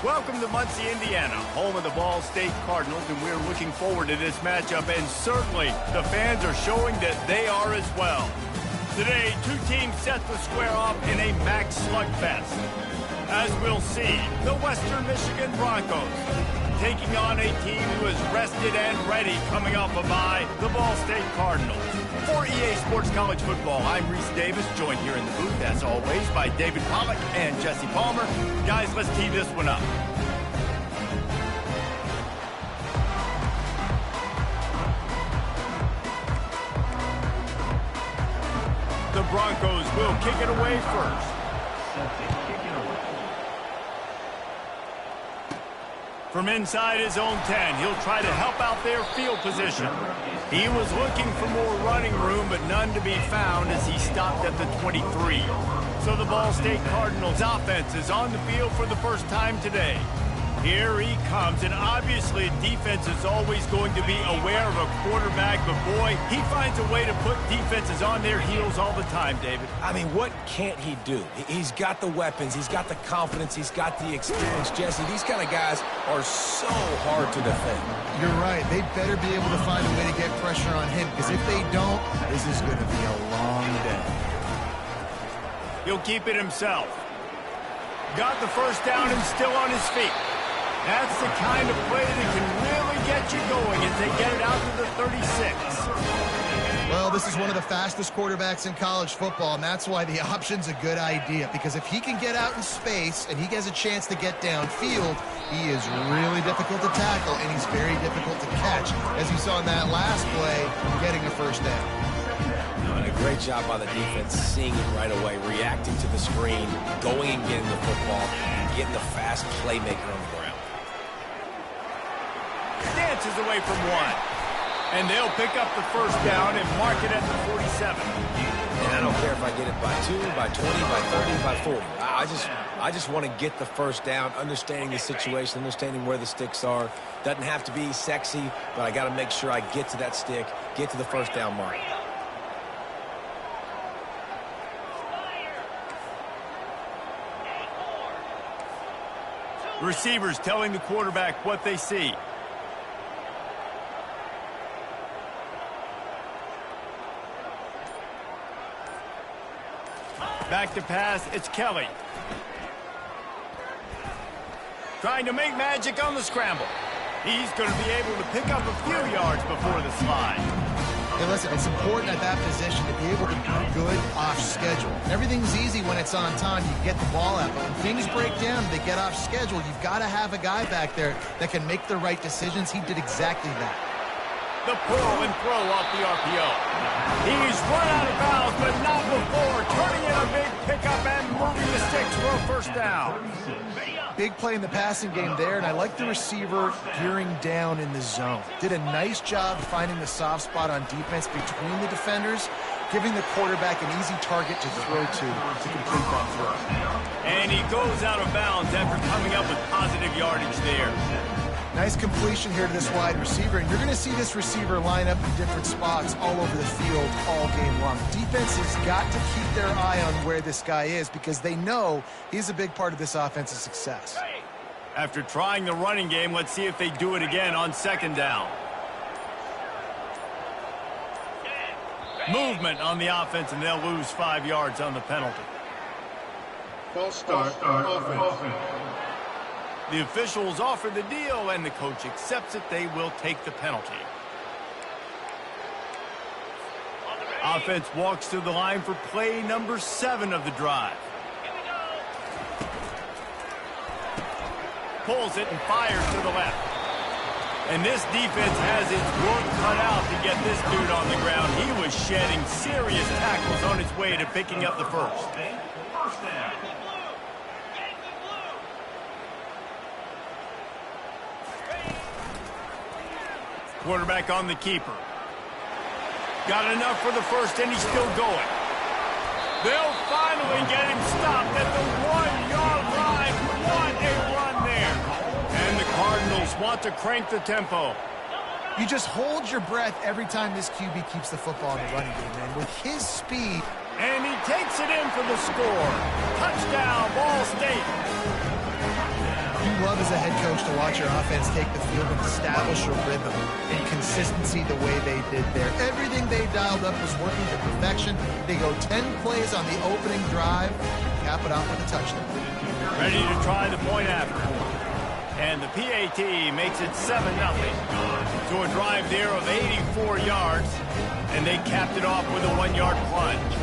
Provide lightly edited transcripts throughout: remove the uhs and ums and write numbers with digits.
Welcome to Muncie, Indiana, home of the Ball State Cardinals, and we're looking forward to this matchup, and certainly the fans are showing that they are as well. Today, two teams set to square off in a max slugfest. As we'll see, the Western Michigan Broncos taking on a team who is rested and ready coming off a bye, the Ball State Cardinals. For EA Sports College Football, I'm Reese Davis, joined here in the booth, as always, by David Pollack and Jesse Palmer. Guys, let's tee this one up. The Broncos will kick it away first. From inside his own 10, he'll try to help out their field position. He was looking for more running room, but none to be found as he stopped at the 23. So the Ball State Cardinals offense is on the field for the first time today. Here he comes, and obviously defense is always going to be aware of a quarterback, but boy, he finds a way to put defenses on their heels all the time, David. I mean, what can't he do? He's got the weapons, he's got the confidence, he's got the experience. Jesse, these kind of guys are so hard to defend. You're right. They better be able to find a way to get pressure on him, because if they don't, this is going to be a long day. He'll keep it himself. Got the first down and still on his feet. That's the kind of play that can really get you going as they get it out to the 36. Well, this is one of the fastest quarterbacks in college football, and that's why the option's a good idea, because if he can get out in space and he has a chance to get downfield, he is really difficult to tackle, and he's very difficult to catch, as you saw in that last play, getting a first down. And a great job by the defense, seeing it right away, reacting to the screen, going and getting the football, and getting the fast playmaker on the ground. Dances away from one. And they'll pick up the first down and mark it at the 47. And I don't care if I get it by 2, by 20, by 30, by 40. I just want to get the first down, understanding the situation, understanding where the sticks are. Doesn't have to be sexy, but I got to make sure I get to that stick, get to the first down mark. Receivers telling the quarterback what they see. Back to pass, it's Kelly. Trying to make magic on the scramble. He's going to be able to pick up a few yards before the slide. Hey, listen, it's important at that position to be able to be good off schedule. Everything's easy when it's on time. You get the ball out. But when things break down, they get off schedule. You've got to have a guy back there that can make the right decisions. He did exactly that. The pull and throw off the RPO. He's run out of bounds, but not before. Turning in a big pickup and moving the sticks for a first down. Big play in the passing game there, and I like the receiver gearing down in the zone. Did a nice job finding the soft spot on defense between the defenders, giving the quarterback an easy target to throw to complete that throw. And he goes out of bounds after coming up with positive yardage there. Nice completion here to this wide receiver, and you're going to see this receiver line up in different spots all over the field all game long. Defense has got to keep their eye on where this guy is, because they know he's a big part of this offense's success. After trying the running game, let's see if they do it again on second down. Movement on the offense, and they'll lose 5 yards on the penalty. False start offense. The officials offer the deal, and the coach accepts it. They will take the penalty. Offense walks to the line for play number 7 of the drive. Pulls it and fires to the left. And this defense has its work cut out to get this dude on the ground. He was shedding serious tackles on his way to picking up the first. Quarterback on the keeper. Got enough for the first, and he's still going. They'll finally get him stopped at the 1-yard line. What a run there. And the Cardinals want to crank the tempo. You just hold your breath every time this QB keeps the football in the running game, man. With his speed. And he takes it in for the score. Touchdown, Ball State. You love as a head coach to watch your offense take the field and establish a rhythm and consistency the way they did there. Everything they dialed up was working to perfection. They go 10 plays on the opening drive, cap it off with a touchdown. Ready to try the point after. And the PAT makes it 7-0. To a drive there of 84 yards, and they capped it off with a 1-yard plunge.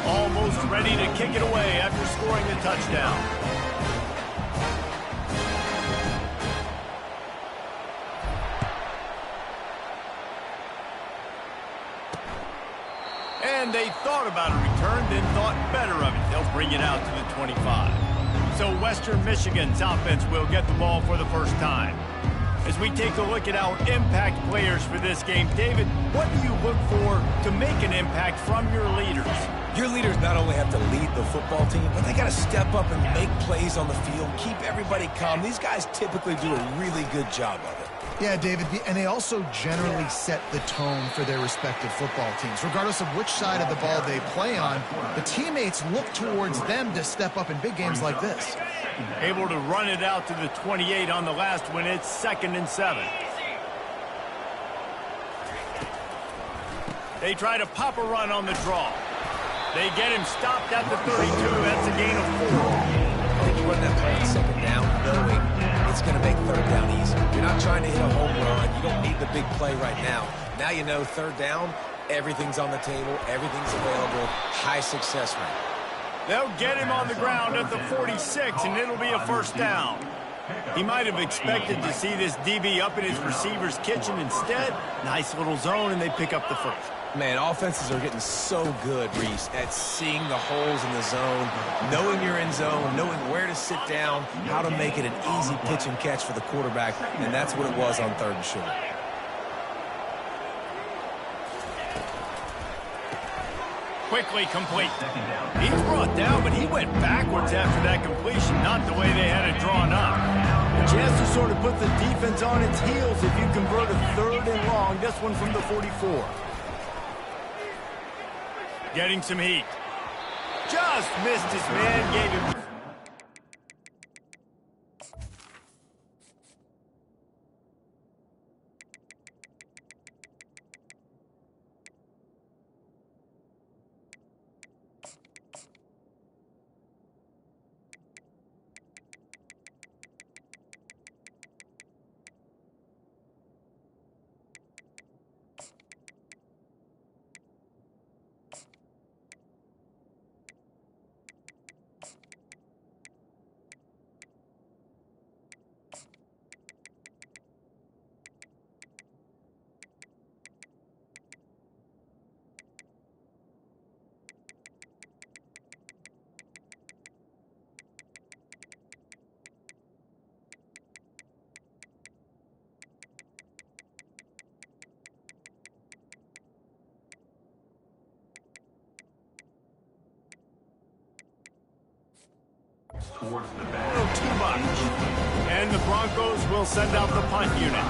Almost ready to kick it away after scoring the touchdown. And they thought about a return, then thought better of it. They'll bring it out to the 25. So Western Michigan's offense will get the ball for the first time. As we take a look at our impact players for this game, David, what do you look for to make an impact from your leaders? Your leaders not only have to lead the football team, but they got to step up and make plays on the field, keep everybody calm. These guys typically do a really good job of it. Yeah, David, and they also generally set the tone for their respective football teams. Regardless of which side of the ball they play on, the teammates look towards them to step up in big games like this. Able to run it out to the 28 on the last one. It's 2nd and 7. They try to pop a run on the draw. They get him stopped at the 32. That's a gain of 4. I think you run that play on 2nd down knowing it's going to make 3rd down easy. You're not trying to hit a home run. You don't need the big play right now. Now you know 3rd down, everything's on the table, everything's available, high success rate. They'll get him on the ground at the 46, and it'll be a 1st down. He might have expected to see this DB up in his receiver's kitchen. Instead, nice little zone, and they pick up the 1st. Man, offenses are getting so good, Reese, at seeing the holes in the zone, knowing you're in zone, knowing where to sit down, how to make it an easy pitch and catch for the quarterback, and that's what it was on 3rd and short. Quickly complete. He's brought down, but he went backwards after that completion, not the way they had it drawn up. A chance to sort of put the defense on its heels if you convert a 3rd and long. This one from the 44. Getting some heat. Just missed his man, gave him... Too much. And the Broncos will send out the punt unit.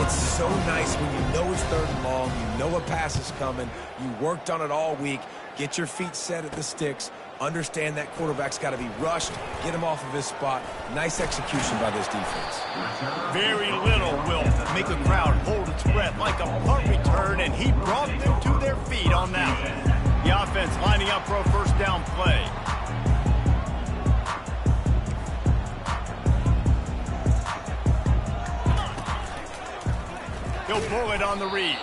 It's so nice when you know it's 3rd and long, you know a pass is coming, you worked on it all week, get your feet set at the sticks, understand that quarterback's got to be rushed, get him off of his spot. Nice execution by this defense. Very little will make a crowd hold its breath like a punt return, and he brought them to their feet on that one. The offense lining up for a 1st down play. He'll pull it on the read.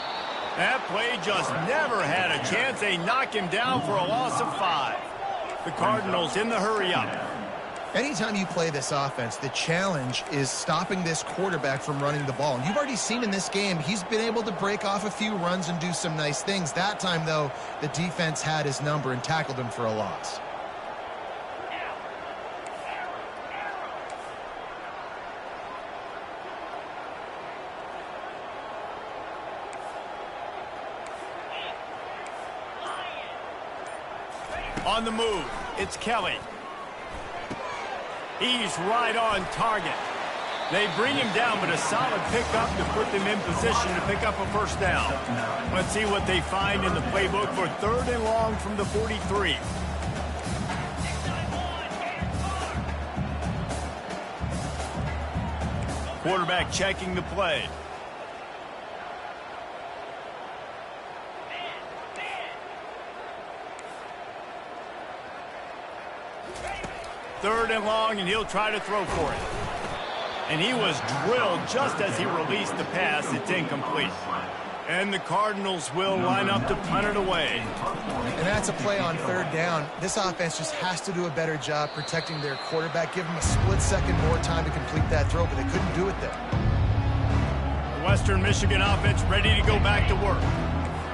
That play just never had a chance. They knock him down for a loss of 5. The Cardinals in the hurry-up. Anytime you play this offense, the challenge is stopping this quarterback from running the ball. And you've already seen in this game, he's been able to break off a few runs and do some nice things. That time, though, the defense had his number and tackled him for a loss. On the move, it's Kelly. He's right on target. They bring him down, but a solid pickup to put them in position to pick up a first down. Let's see what they find in the playbook for 3rd and long from the 43. Quarterback checking the play. Third and long, and he'll try to throw for it. And he was drilled just as he released the pass. It's incomplete. And the Cardinals will line up to punt it away. And that's a play on 3rd down. This offense just has to do a better job protecting their quarterback. Give him a split second more time to complete that throw, but they couldn't do it there. The Western Michigan offense ready to go back to work.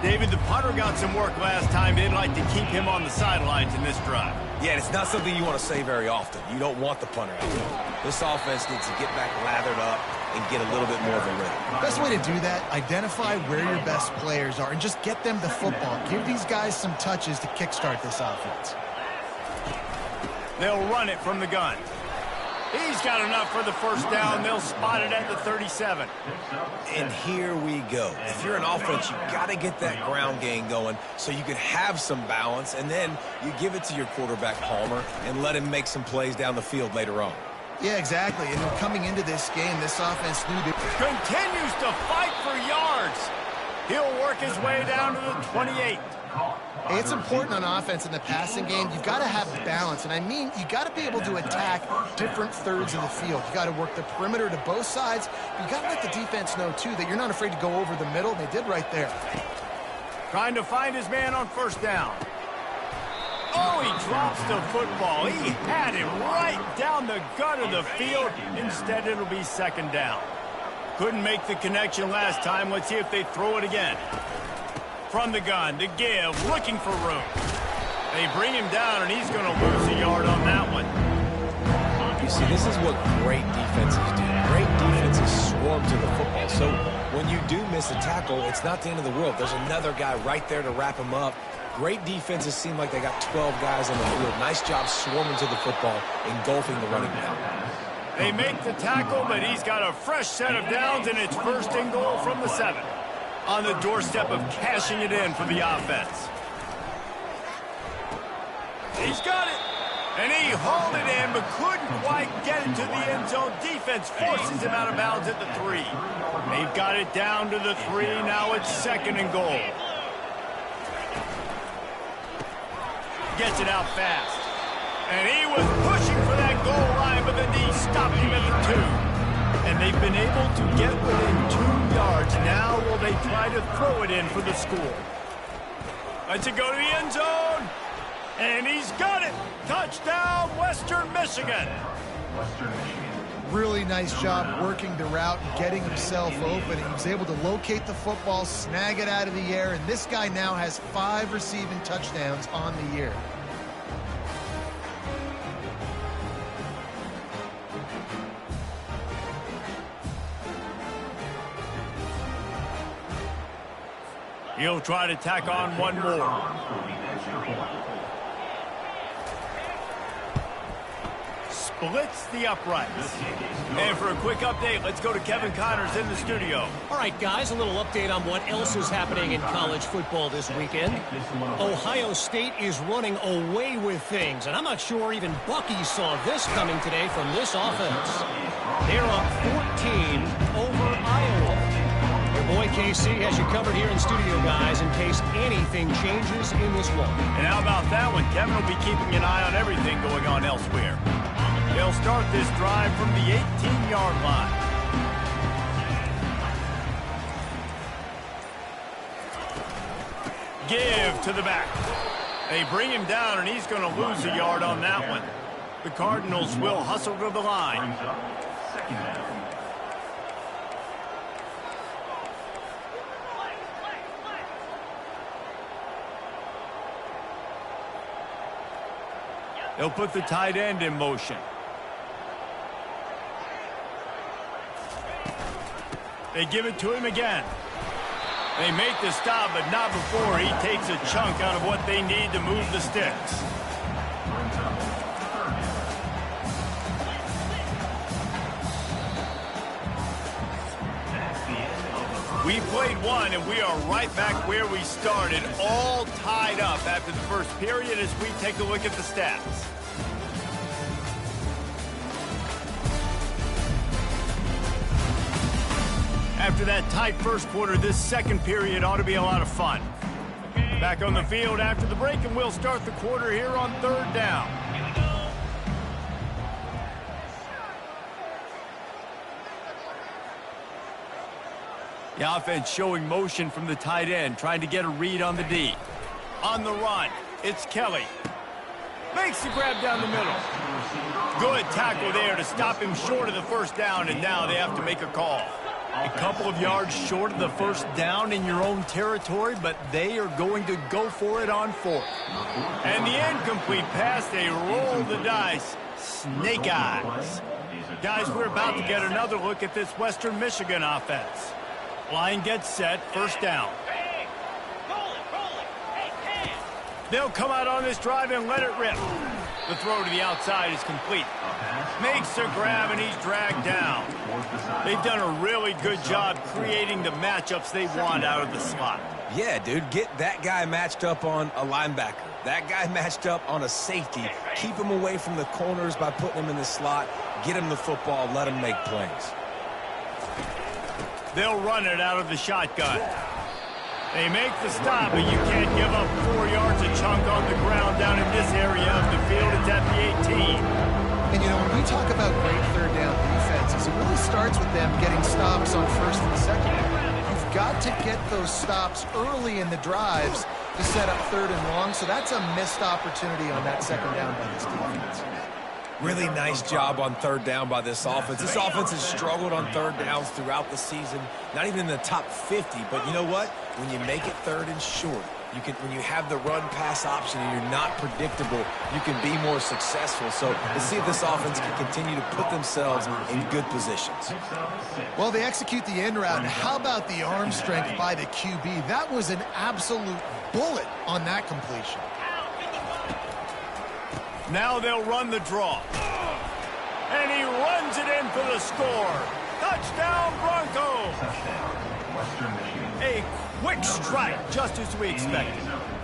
David, the punter got some work last time. They'd like to keep him on the sidelines in this drive. Yeah, it's not something you want to say very often. You don't want the punter out there. This offense needs to get back lathered up and get a little bit more of a rhythm. Best way to do that, identify where your best players are and just get them the football. Give these guys some touches to kickstart this offense. They'll run it from the gun. He's got enough for the first down. They'll spot it at the 37. And here we go. If you're an offense, you got to get that ground game going so you can have some balance, and then you give it to your quarterback, Palmer, and let him make some plays down the field later on. Yeah, exactly. And then coming into this game, this offense knew to... Continues to fight for yards. He'll work his way down to the 28. Hey, it's important on offense in the passing game. You've got to have balance. And I mean, you got to be able to attack different thirds of the field. You got to work the perimeter to both sides. But you got to let the defense know, too, that you're not afraid to go over the middle. They did right there. Trying to find his man on first down. Oh, he drops the football. He had it right down the gut of the field. Instead, it'll be 2nd down. Couldn't make the connection last time. Let's see if they throw it again. From the gun to give, looking for room. They bring him down, and he's going to lose a yard on that one. You see, this is what great defenses do. Great defenses swarm to the football. So when you do miss a tackle, it's not the end of the world. There's another guy right there to wrap him up. Great defenses seem like they got 12 guys on the field. Nice job swarming to the football, engulfing the running back. They make the tackle, but he's got a fresh set of downs, and it's 1st and goal from the 7. On the doorstep of cashing it in for the offense. He's got it. And he hauled it in, but couldn't quite get it to the end zone. Defense forces him out of bounds at the 3. They've got it down to the 3. Now it's 2nd and goal. Gets it out fast. And he was pushing for that goal line, but the knee stopped him at the 2. And they've been able to get within 2 yards. Now will they try to throw it in for the score? Let's it go to the end zone. And he's got it. Touchdown, Western Michigan. Really nice job working the route and getting himself open. He was able to locate the football, snag it out of the air, and this guy now has 5 receiving touchdowns on the year. He'll try to tack on one more. Splits the uprights. And for a quick update, let's go to Kevin Connors in the studio. All right, guys, a little update on what else is happening in college football this weekend. Ohio State is running away with things, and I'm not sure even Bucky saw this coming today from this offense. They're up 14 over Iowa. Your boy KC has you covered here in studio, guys, in case anything changes in this one. And how about that one? Kevin will be keeping an eye on everything going on elsewhere. They'll start this drive from the 18-yard line. Give to the back. They bring him down, and he's going to lose a yard on that one. The Cardinals will hustle to the line. They'll put the tight end in motion. They give it to him again. They make the stop, but not before he takes a chunk out of what they need to move the sticks. We played one, and we are right back where we started, all tied up after the first period as we take a look at the stats. After that tight first quarter, this second period ought to be a lot of fun. Back on the field after the break, and we'll start the quarter here on 3rd down. The offense showing motion from the tight end, trying to get a read on the D. On the run, it's Kelly. Makes the grab down the middle. Good tackle there to stop him short of the first down, and now they have to make a call. A couple of yards short of the first down in your own territory, but they are going to go for it on 4th. And the incomplete pass, they roll the dice. Snake eyes. Guys, we're about to get another look at this Western Michigan offense. Line gets set, first down. They'll come out on this drive and let it rip. The throw to the outside is complete. Makes a grab, and he's dragged down. They've done a really good job creating the matchups they want out of the slot. Yeah, dude, get that guy matched up on a linebacker. That guy matched up on a safety. Keep him away from the corners by putting him in the slot. Get him the football, let him make plays. They'll run it out of the shotgun. They make the stop, but you can't give up 4 yards a chunk on the ground down in this area of the field. It's at the 18. And, you know, when we talk about great 3rd down defenses, it really starts with them getting stops on 1st and 2nd. You've got to get those stops early in the drives to set up 3rd and long, so that's a missed opportunity on that 2nd down by this defense. Really nice job on 3rd down by this offense. This offense has struggled on 3rd downs throughout the season. Not even in the top 50, but you know what? When you make it 3rd and short, when you have the run-pass option and you're not predictable, you can be more successful. So let's see if this offense can continue to put themselves in good positions. Well, they execute the end route, and how about the arm strength by the QB? That was an absolute bullet on that completion. Now they'll run the draw. And he runs it in for the score. Touchdown, Broncos! A quick strike, just as we expected.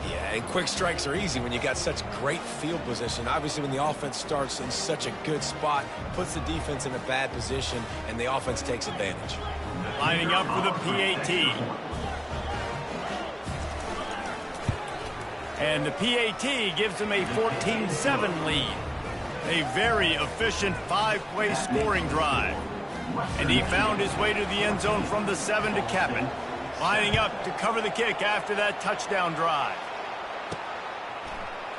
Yeah, and quick strikes are easy when you got such great field position. Obviously, when the offense starts in such a good spot, puts the defense in a bad position, and the offense takes advantage. Lining up for the PAT. And the PAT gives them a 14-7 lead. A very efficient 5-play scoring drive. And he found his way to the end zone from the 7 to Kappen, lining up to cover the kick after that touchdown drive.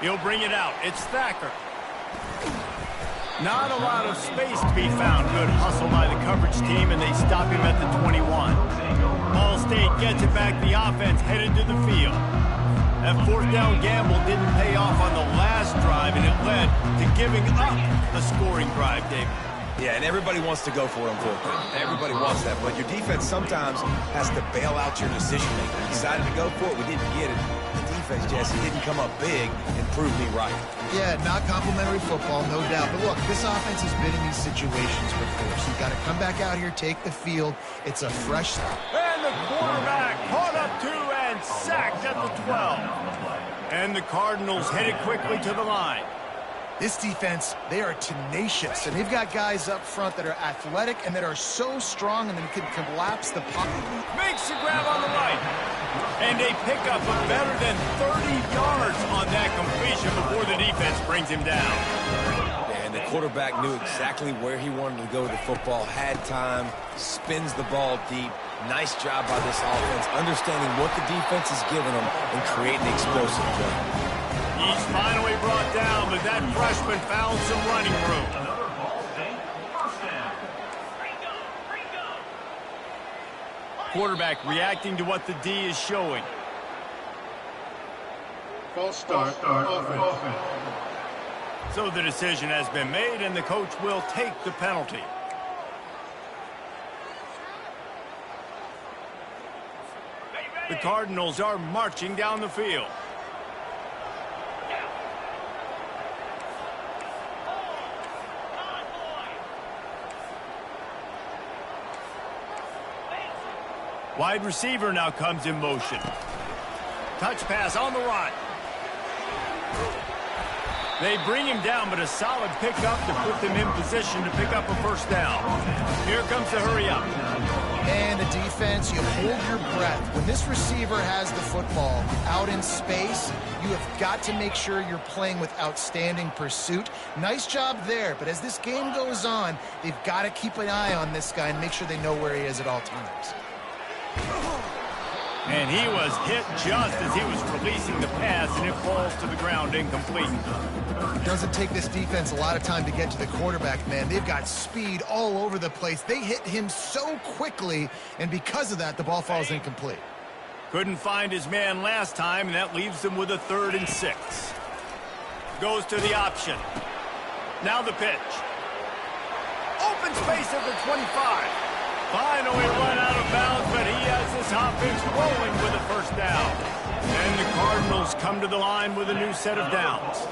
He'll bring it out. It's Thacker. Not a lot of space to be found. Good hustle by the coverage team, and they stop him at the 21. Ball State gets it back. The offense headed to the field. That 4th down gamble didn't pay off on the last drive, and it led to giving up a scoring drive, David. Yeah, and everybody wants to go for it on 4th down. Everybody wants that, but your defense sometimes has to bail out your decision-making. We decided to go for it. We didn't get it. The defense, Jesse, didn't come up big and prove me right. Yeah, not complimentary football, no doubt. But look, this offense has been in these situations before, so you've got to come back out here, take the field. It's a fresh start. And the quarterback caught up to and sacked at the 12. And the Cardinals headed quickly to the line. This defense, they are tenacious, and they've got guys up front that are athletic and that are so strong and then can collapse the pocket. Makes the grab on the right. And they pick up a better than 30 yards on that completion before the defense brings him down. And the quarterback knew exactly where he wanted to go with the football, had time, spins the ball deep. Nice job by this offense, understanding what the defense is giving them and creating the explosive play. He's finally brought down, but that freshman found some running room. Quarterback reacting to what the D is showing. False start, offense. So the decision has been made, and the coach will take the penalty. The Cardinals are marching down the field. Wide receiver now comes in motion. Touch pass on the run. They bring him down, but a solid pickup to put them in position to pick up a first down. Here comes the hurry up. And the defense, you hold your breath. When this receiver has the football out in space, you have got to make sure you're playing with outstanding pursuit. Nice job there, but as this game goes on, they've got to keep an eye on this guy and make sure they know where he is at all times. And he was hit just as he was releasing the pass, and it falls to the ground incomplete. It doesn't take this defense a lot of time to get to the quarterback, man. They've got speed all over the place. They hit him so quickly, and because of that, the ball falls incomplete. Couldn't find his man last time, and that leaves them with a 3rd and 6. Goes to the option. Now the pitch. Open space at the 25. Finally run out of bounds, but he has this offense rolling with a first down. And the Cardinals come to the line with a new set of downs.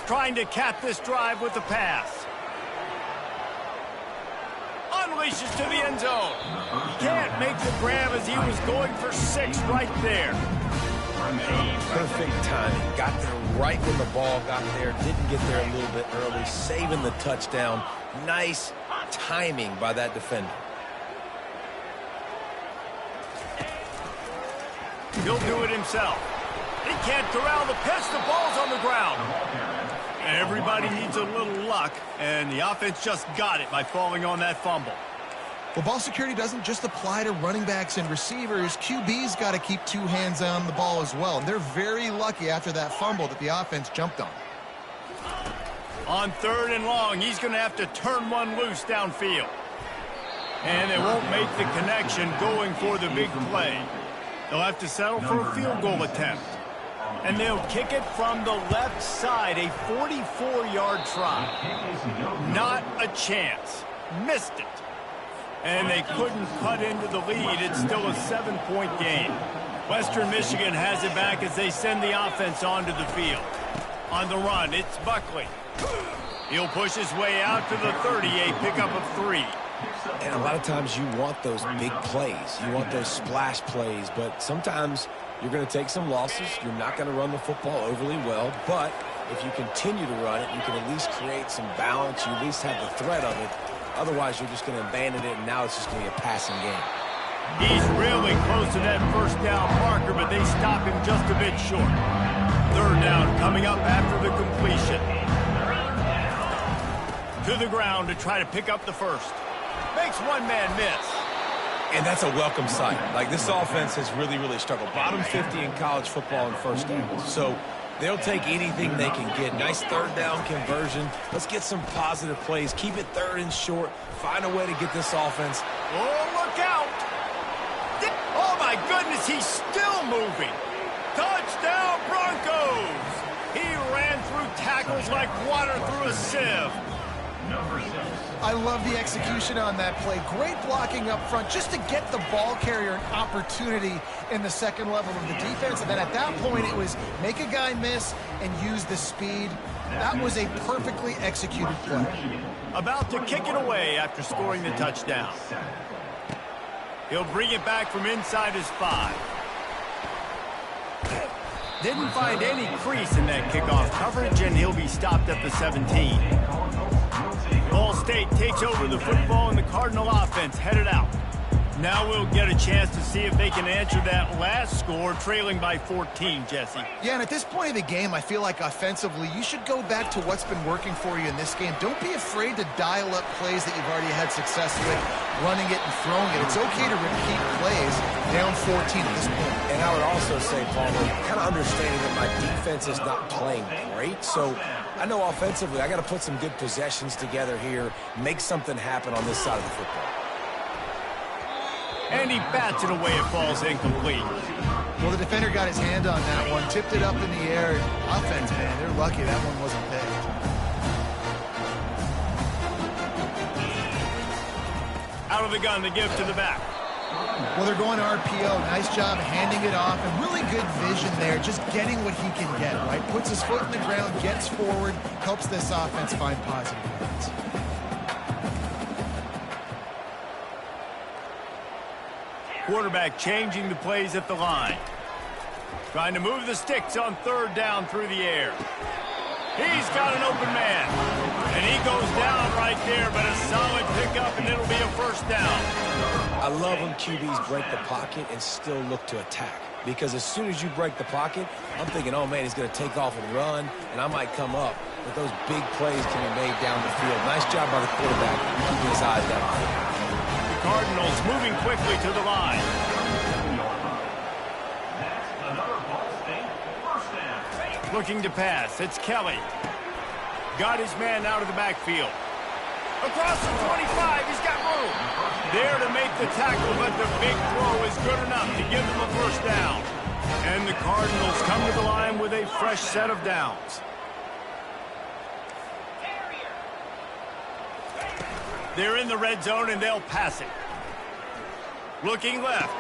Trying to cap this drive with the pass. Unleashes to the end zone. Can't make the grab as he was going for 6 right there. Perfect timing. Got there right when the ball got there. Didn't get there a little bit early. Saving the touchdown. Nice timing by that defender. He'll do it himself. He can't corral the pitch. The ball's on the ground. Everybody needs a little luck, and the offense just got it by falling on that fumble. Well, ball security doesn't just apply to running backs and receivers. QB's got to keep 2 hands on the ball as well. And they're very lucky after that fumble that the offense jumped on. On 3rd and long, he's going to have to turn one loose downfield. And they won't make the connection going for the big play. They'll have to settle for a field goal attempt. And they'll kick it from the left side, a 44-yard try. Not a chance. Missed it. And they couldn't cut into the lead. It's still a 7-point game. Western Michigan has it back as they send the offense onto the field. On the run, it's Buckley. He'll push his way out to the 30, a pickup of 3. And a lot of times you want those big plays. You want those splash plays, but sometimes you're going to take some losses. You're not going to run the football overly well, but if you continue to run it, you can at least create some balance. You at least have the threat of it. Otherwise, you're just going to abandon it, and now it's just going to be a passing game. He's really close to that first down marker, but they stop him just a bit short. 3rd down coming up after the completion. To the ground to try to pick up the first. Makes one man miss. And that's a welcome sight. Like, this offense has really, really struggled. Bottom 50 in college football in first downs. So they'll take anything they can get. Nice 3rd down conversion. Let's get some positive plays. Keep it 3rd and short. Find a way to get this offense. Oh, look out. Oh, my goodness, he's still moving. Touchdown, Broncos. He ran through tackles like water through a sieve. I love the execution on that play. Great blocking up front just to get the ball carrier an opportunity in the second level of the defense. And then at that point, it was make a guy miss and use the speed. That was a perfectly executed play. About to kick it away after scoring the touchdown. He'll bring it back from inside his 5. Didn't find any crease in that kickoff coverage, and he'll be stopped at the 17. Ball State takes over the football, and the Cardinal offense headed out. Now we'll get a chance to see if they can answer that last score, trailing by 14, Jesse. Yeah, and at this point of the game, I feel like offensively, you should go back to what's been working for you in this game. Don't be afraid to dial up plays that you've already had success with, running it and throwing it. It's okay to repeat plays down 14 at this point. And I would also say, Palmer, kind of understanding that my defense is not playing great, so I know offensively I got to put some good possessions together here, make something happen on this side of the football. And he bats it away. It falls incomplete. Well, the defender got his hand on that one, tipped it up in the air. Offense, man, they're lucky that one wasn't picked. Out of the gun to give to the back. Well, they're going RPO. Nice job handing it off, and really good vision there, just getting what he can get, right? Puts his foot in the ground, gets forward, helps this offense find positive points. Quarterback changing the plays at the line. Trying to move the sticks on third down through the air. He's got an open man. And he goes down right there, but a solid pickup, and it'll be a first down. I love when QBs break the pocket and still look to attack. Because as soon as you break the pocket, I'm thinking, oh, man, he's going to take off and run, and I might come up. But those big plays can be made down the field. Nice job by the quarterback keeping his eyes down. The Cardinals moving quickly to the line. Looking to pass. It's Kelly. Got his man out of the backfield. Across the 25, he's got room. There to make the tackle, but the big throw is good enough to give them a first down. And the Cardinals come to the line with a fresh set of downs. They're in the red zone, and they'll pass it. Looking left.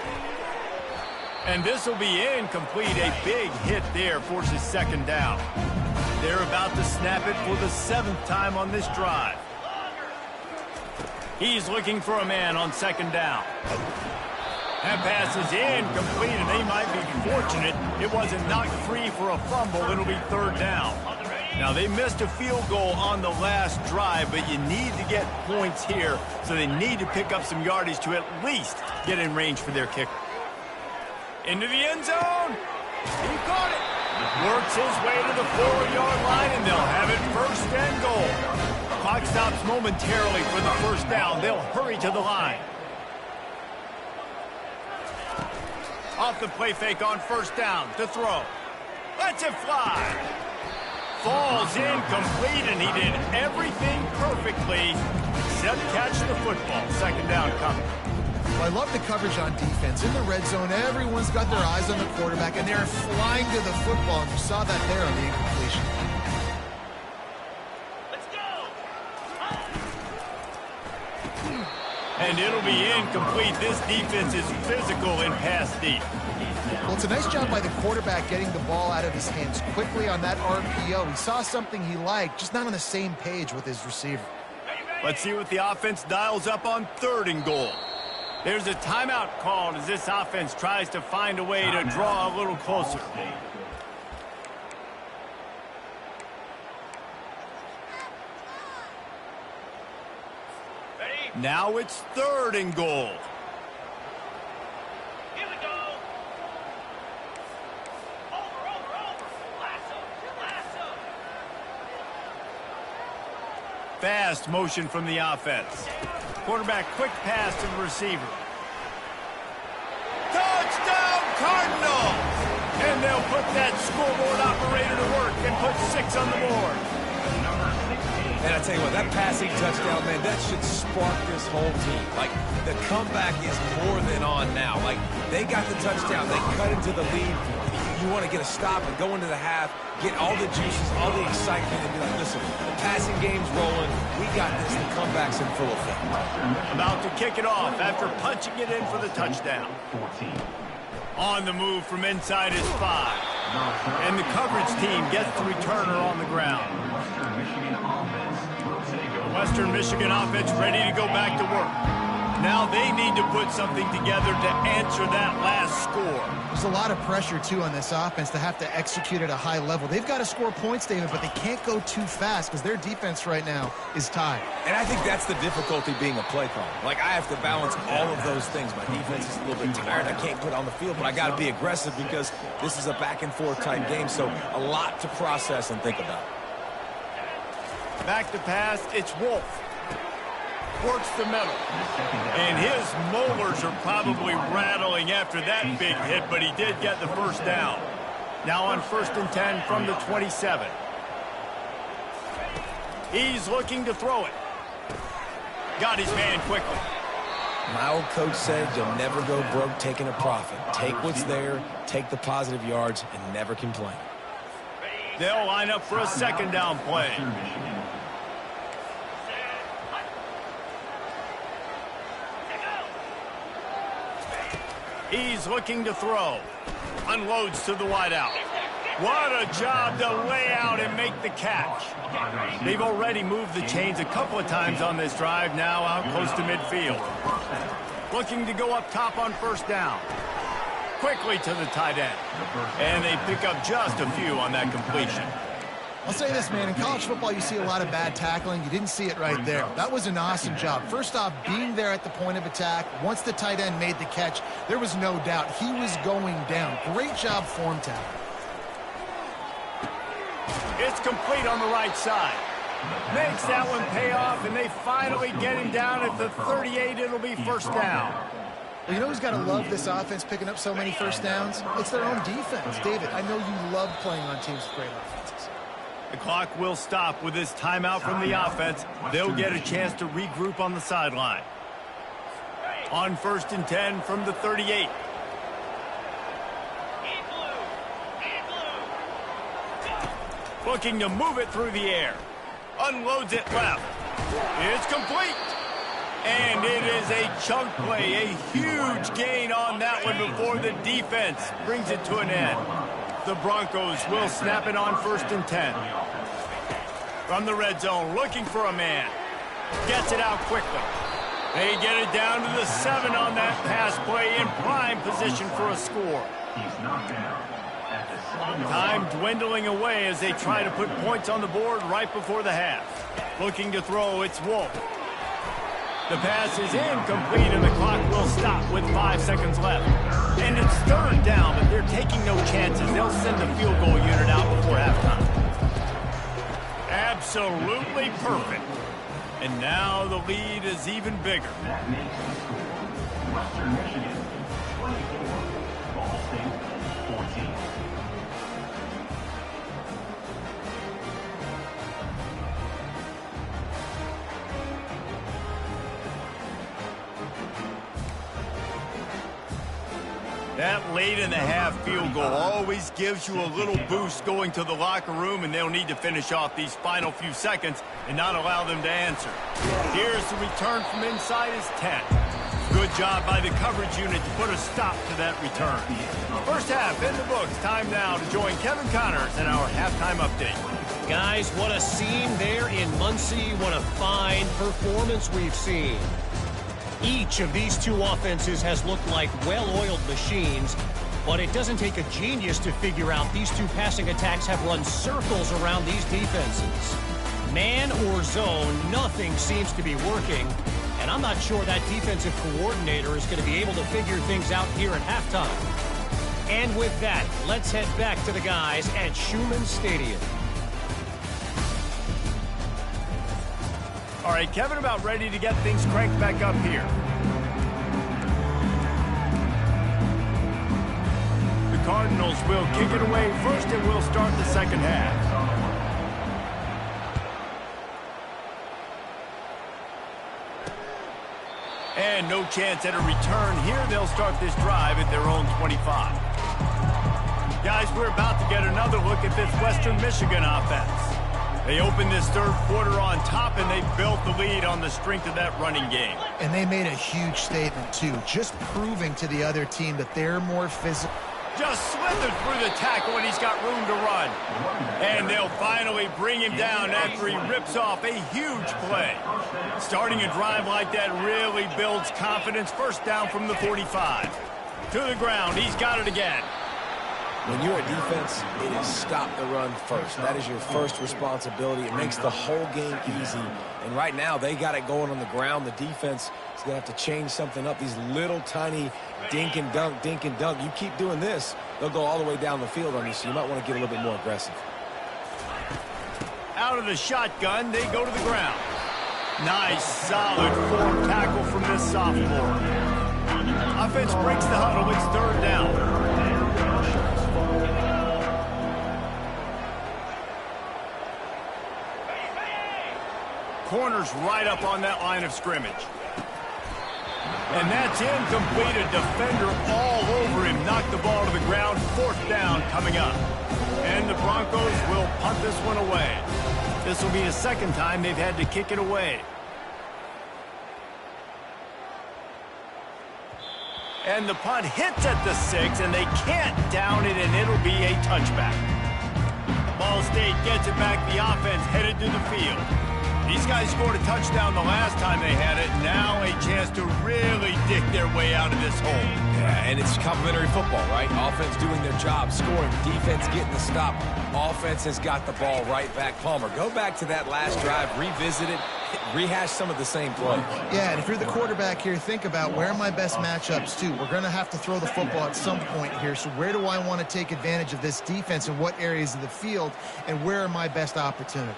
And this will be incomplete. A big hit there forces second down. They're about to snap it for the 7th time on this drive. He's looking for a man on second down. That pass is incomplete, and they might be fortunate it wasn't knocked free for a fumble. It'll be third down. Now, they missed a field goal on the last drive, but you need to get points here, so they need to pick up some yardage to at least get in range for their kicker. Into the end zone. He caught it. Works his way to the 4-yard line, and they'll have it first and goal. Clock stops momentarily for the first down. They'll hurry to the line. Off the play fake on first down to throw. Lets it fly. Falls incomplete, and he did everything perfectly except catch the football. Second down coming. Well, I love the coverage on defense. In the red zone, everyone's got their eyes on the quarterback, and they're flying to the football, and you saw that there on the incompletion. Let's go! And it'll be incomplete. This defense is physical in pass deep. Well, it's a nice job by the quarterback getting the ball out of his hands quickly on that RPO. He saw something he liked, just not on the same page with his receiver. Let's see what the offense dials up on third and goal. There's a timeout called as this offense tries to find a way to draw a little closer. Now it's third and goal. Here we go. Over. Lasso. Fast motion from the offense. Quarterback quick pass to the receiver. Touchdown Cardinals! And they'll put that scoreboard operator to work and put 6 on the board. And I tell you what, that passing touchdown, man, that should spark this whole team. Like, the comeback is more than on now. Like, they got the touchdown. They cut into the lead. You want to get a stop and go into the half, get all the juices, all the excitement, and be like, listen, the passing game's rolling. We got this. The comeback's in full effect. About to kick it off after punching it in for the touchdown. On the move from inside is 5. And the coverage team gets the returner on the ground. Western Michigan offense ready to go back to work. Now they need to put something together to answer that last score. There's a lot of pressure, too, on this offense to have to execute at a high level. They've got to score points, David, but they can't go too fast because their defense right now is tied. And I think that's the difficulty being a play caller. Like, I have to balance all of those things. My defense is a little bit tired. I can't put on the field, but I got to be aggressive because this is a back-and-forth type game, so a lot to process and think about. Back to pass, it's Wolf. Works the middle. And his molars are probably rattling after that big hit, but he did get the first down. Now on 1st and 10 from the 27. He's looking to throw it. Got his man quickly. My old coach said you'll never go broke taking a profit. Take what's there, take the positive yards, and never complain. They'll line up for a second down play. He's looking to throw. Unloads to the wideout. What a job to lay out and make the catch. They've already moved the chains a couple of times on this drive, now out close to midfield. Looking to go up top on first down. Quickly to the tight end. And they pick up just a few on that completion. I'll say this, man. In college football, you see a lot of bad tackling. You didn't see it right there. That was an awesome job. First off, being there at the point of attack. Once the tight end made the catch, there was no doubt he was going down. Great job form tackle. It's complete on the right side. Makes that one pay off, and they finally get him down at the 38. It'll be first down. Well, you know who's got to love this offense picking up so many first downs? It's their own defense. David, I know you love playing on teams with great offenses. The clock will stop with this timeout from the offense. They'll get a chance to regroup on the sideline. On first and 10 from the 38. Looking to move it through the air. Unloads it left. It's complete. And it is a chunk play. A huge gain on that one before the defense brings it to an end. The Broncos will snap it on first and 10. From the red zone, looking for a man. Gets it out quickly. They get it down to the 7 on that pass play in prime position for a score. Time dwindling away as they try to put points on the board right before the half. Looking to throw, it's Wolf. The pass is incomplete and the clock will stop with 5 seconds left. And it's third down, but they're taking no chances. They'll send the field goal unit out before halftime. Absolutely perfect. And now the lead is even bigger. That makes the score Western Michigan 24, Ball State 14. That late in the half field goal always gives you a little boost going to the locker room, and they'll need to finish off these final few seconds and not allow them to answer. Here's the return from inside his 10. Good job by the coverage unit to put a stop to that return. First half in the books. Time now to join Kevin Connors in our halftime update. Guys, what a scene there in Muncie. What a fine performance we've seen. Each of these two offenses has looked like well-oiled machines, but it doesn't take a genius to figure out these two passing attacks have run circles around these defenses. Man or zone, nothing seems to be working, and I'm not sure that defensive coordinator is going to be able to figure things out here at halftime. And with that, let's head back to the guys at Schumann Stadium. All right, Kevin, about ready to get things cranked back up here. The Cardinals will kick it away first, and we'll start the second half. And no chance at a return here. They'll start this drive at their own 25. Guys, we're about to get another look at this Western Michigan offense. They opened this third quarter on top, and they built the lead on the strength of that running game. And they made a huge statement, too, just proving to the other team that they're more physical. Just slithered through the tackle, and he's got room to run. And they'll finally bring him down after he rips off a huge play. Starting a drive like that really builds confidence. First down from the 45. To the ground, he's got it again. When you're a defense, it is stop the run first. That is your first responsibility. It makes the whole game easy. And right now, they got it going on the ground. The defense is going to have to change something up. These little tiny dink and dunk, dink and dunk. You keep doing this, they'll go all the way down the field on you, so you might want to get a little bit more aggressive. Out of the shotgun, they go to the ground. Nice, solid form tackle from this sophomore. Offense breaks the huddle. It's third down. Corners right up on that line of scrimmage. And that's incomplete. A defender all over him. Knocked the ball to the ground. 4th down coming up. And the Broncos will punt this one away. This will be the 2nd time they've had to kick it away. And the punt hits at the 6, and they can't down it, and it'll be a touchback. Ball State gets it back. The offense headed to the field. These guys scored a touchdown the last time they had it. Now a chance to really dig their way out of this hole. Yeah, and it's complimentary football, right? Offense doing their job, scoring, defense getting the stop. Offense has got the ball right back. Palmer, go back to that last drive, revisit it, rehash some of the same plays. Yeah, and if you're the quarterback here, think about where are my best matchups too. We're going to have to throw the football at some point here, so where do I want to take advantage of this defense in what areas of the field, and where are my best opportunities?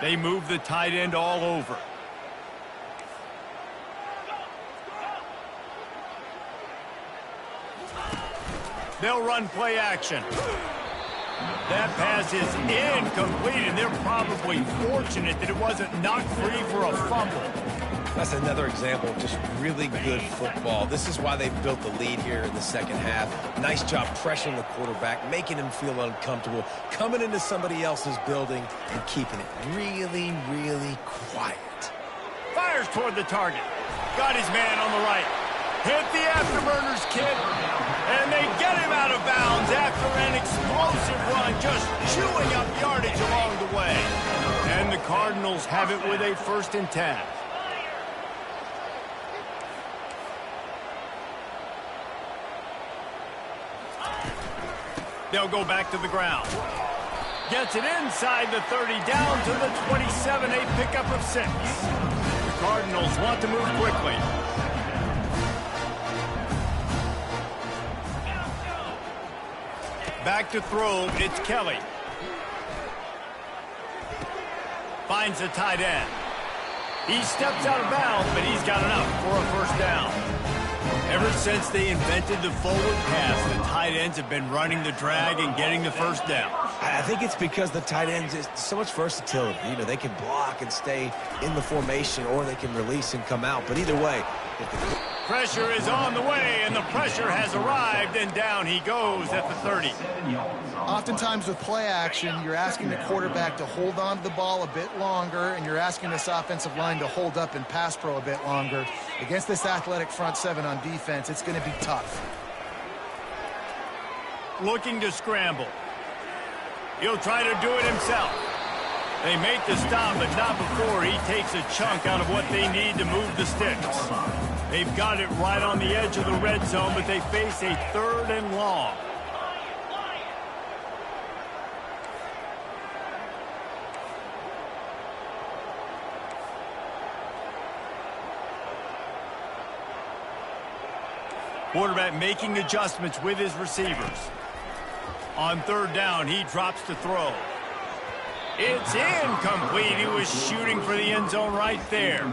They move the tight end all over. They'll run play action. That pass is incomplete, and they're probably fortunate that it wasn't knocked free for a fumble. That's another example of just really good football. This is why they built the lead here in the 2nd half. Nice job pressuring the quarterback, making him feel uncomfortable, coming into somebody else's building and keeping it really, really quiet. Fires toward the target. Got his man on the right. Hit the afterburners, kid. And they get him out of bounds after an explosive run, just chewing up yardage along the way. And the Cardinals have it with a 1st and 10. They'll go back to the ground. Gets it inside the 30, down to the 27, a pickup of 6. The Cardinals want to move quickly. Back to throw, it's Kelly. Finds the tight end. He steps out of bounds, but he's got enough for a 1st down. Ever since they invented the forward pass, the tight ends have been running the drag and getting the 1st down. I think it's because the tight ends is so much versatility. You know, they can block and stay in the formation, or they can release and come out. But either way, pressure is on the way, and the pressure has arrived, and down he goes at the 30. Oftentimes with play action, you're asking the quarterback to hold on to the ball a bit longer, and you're asking this offensive line to hold up in pass pro a bit longer. Against this athletic front 7 on defense, it's going to be tough. Looking to scramble. He'll try to do it himself. They make the stop, but not before he takes a chunk out of what they need to move the sticks. They've got it right on the edge of the red zone, but they face a 3rd and long. Quarterback making adjustments with his receivers. On 3rd down, he drops to throw. It's incomplete. He was shooting for the end zone right there.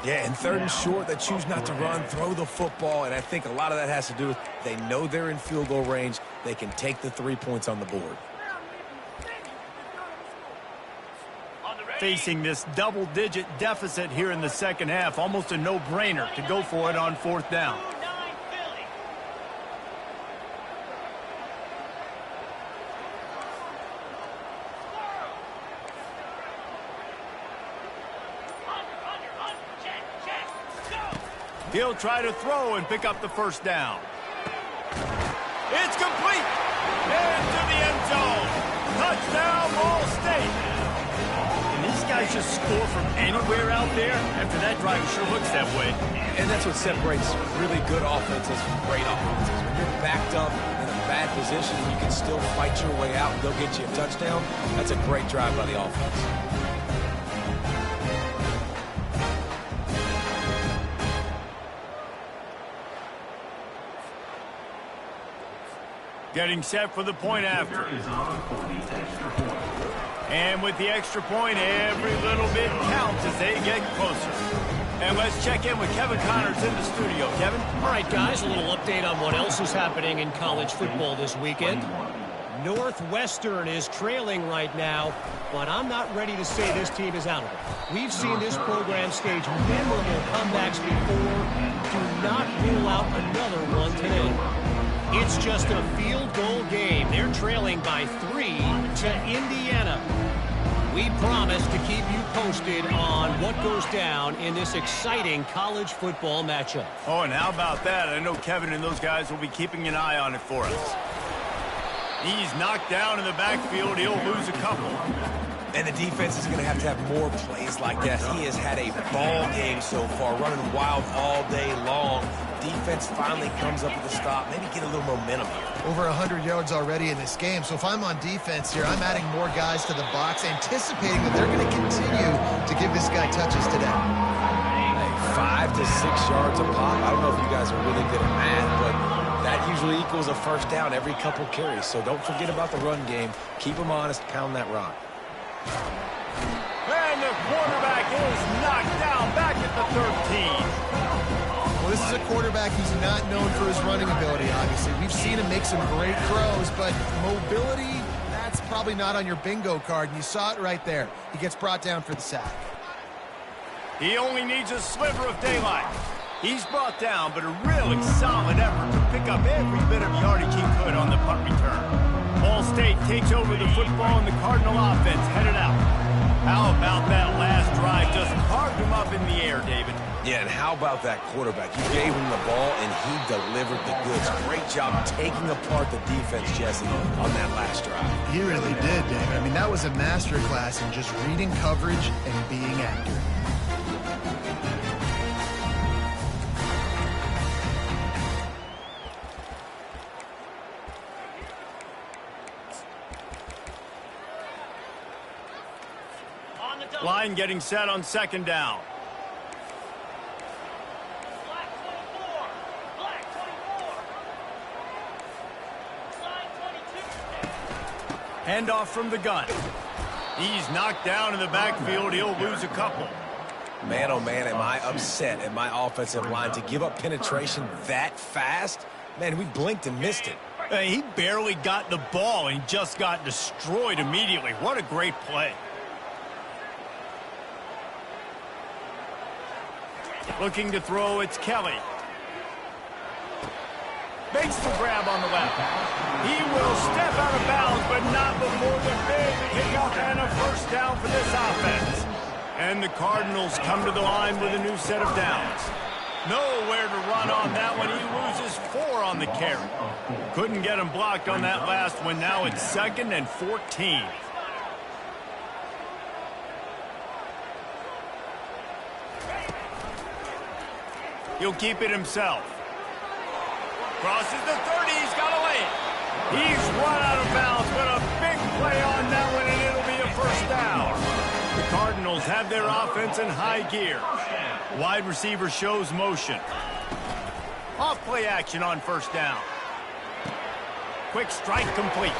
Yeah, and 3rd and short, they choose not to run, throw the football, and I think a lot of that has to do with they know they're in field goal range. They can take the 3 points on the board. Facing this double-digit deficit here in the 2nd half, almost a no-brainer to go for it on 4th down. He'll try to throw and pick up the 1st down. It's complete. Into the end zone. Touchdown, Ball State. Can these guys just score from anywhere out there? After that drive, it sure looks that way. And that's what separates really good offenses from great offenses. When you're backed up in a bad position and you can still fight your way out and go get you a touchdown, that's a great drive by the offense. Getting set for the point after. And with the extra point, every little bit counts as they get closer. And let's check in with Kevin Connors in the studio. Kevin? All right, guys, a little update on what else is happening in college football this weekend. Northwestern is trailing right now, but I'm not ready to say this team is out of it. We've seen this program stage memorable comebacks before. Do not rule out another one today. It's just a field goal game. They're trailing by 3 to Indiana. We promise to keep you posted on what goes down in this exciting college football matchup. Oh, and how about that? I know Kevin and those guys will be keeping an eye on it for us. He's knocked down in the backfield. He'll lose a couple. And the defense is going to have more plays like that. He has had a ball game so far, running wild all day long. Defense finally comes up with a stop, maybe get a little momentum here. Over 100 yards already in this game. So if I'm on defense here, I'm adding more guys to the box, anticipating that they're going to continue to give this guy touches today. Hey, 5 to 6 yards a pop. I don't know if you guys are really good at math, but that usually equals a first down every couple carries. So don't forget about the run game. Keep them honest, pound that rock. And the quarterback is knocked down back at the 13. Well, this is a quarterback who's not known for his running ability, obviously. We've seen him make some great throws, but mobility, that's probably not on your bingo card, and you saw it right there. He gets brought down for the sack. He only needs a sliver of daylight. He's brought down, but a really solid effort to pick up every bit of yardage he could on the punt return. Ball State takes over the football, and the Cardinal offense headed out. How about that last drive? Just carved him up in the air, David. Yeah, and how about that quarterback? You gave him the ball, and he delivered the goods. Great job taking apart the defense, Jesse, on that last drive. He really did, David. I mean, that was a masterclass in just reading coverage and being accurate. Line getting set on second down. Handoff from the gun. He's knocked down in the backfield. He'll lose a couple. Man, oh man, am I upset at my offensive line to give up penetration that fast? Man, we blinked and missed it. He barely got the ball and just got destroyed immediately. What a great play. Looking to throw, it's Kelly. Makes the grab on the left. He will step out of bounds, but not before the big kickoff and a first down for this offense. And the Cardinals come to the line with a new set of downs. Nowhere to run on that one. He loses 4 on the carry. Couldn't get him blocked on that last one. Now it's 2nd and 14. He'll keep it himself. Crosses the 30. He's got to lay it. He's run out of bounds, but a big play on that one, and it'll be a first down. The Cardinals have their offense in high gear. Wide receiver shows motion. Off play action on first down. Quick strike complete.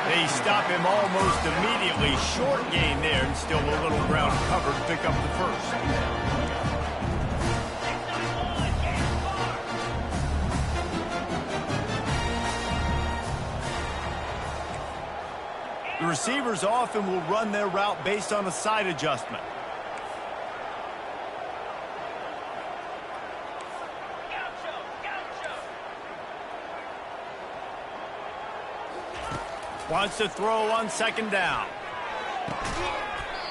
They stop him almost immediately. Short gain there, and still a little ground covered to pick up the first. The receivers often will run their route based on a side adjustment. Wants to throw on second down.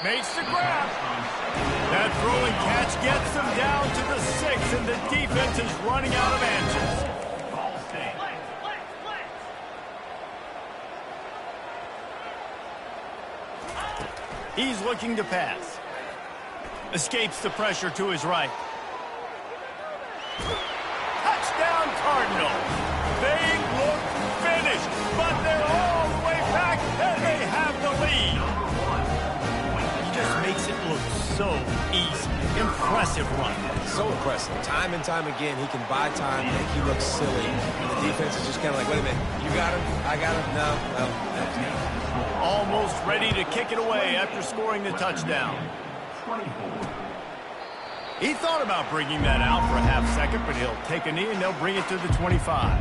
Makes the grab. That throwing catch gets them down to the 6, and the defense is running out of answers. He's looking to pass. Escapes the pressure to his right. Touchdown, Cardinals. They look finished, but they're all the way back, and they have the lead. He just makes it look so easy. Impressive run. So impressive. Time and time again, he can buy time, make you look silly. And the defense is just kind of like, wait a minute, you got him? I got him? No, that's not. Almost ready to kick it away after scoring the touchdown. He thought about bringing that out for a half second, but he'll take a knee and they'll bring it to the 25.